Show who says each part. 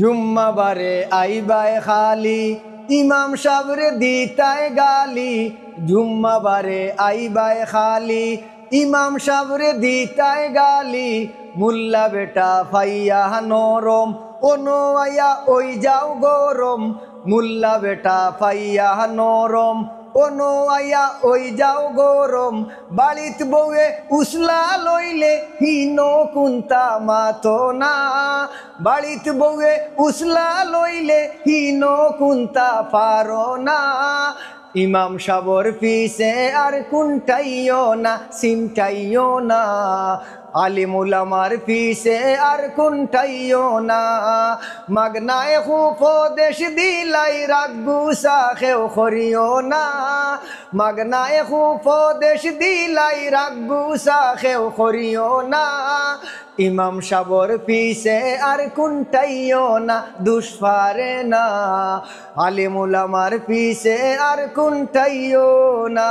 Speaker 1: জুম্মা বারে আইবায় খালি ইমাম সাবরে দিতায় গালি। জুম্মা বারে আইবায় খালি ইমাম সাবরে দিতায় গালি। মুল্লা বেটা ফাইয়া নরম ওনো আয়া ওই যাও গরম। মুল্লা বেটা ফাইয়া নরম ওনো আয়া ওই যাও গরম। বাড়িত বউয়ে উসলা লইলে হিন কুন্তা মাতো না। বাড়িত বউয়ে উসলা লইলে হিন কুন্তা পারো না। ইমাম সাবর পিছে আর কুন্টাইও না সিমটাইও না। আলিমুল আমার পিছে আর কুন্টাইও না। মাগনায় উপদেশ দিলাই রাগু সাখেও করিও না। মাগনায় উপদেশ দিলাই রাগু সাখেও করিও না। ইমাম সাবর পিছে আর কুন্টাইও না দুষ্পারে না। আলিমুল আমার পিছে আর কুন্টাইও না।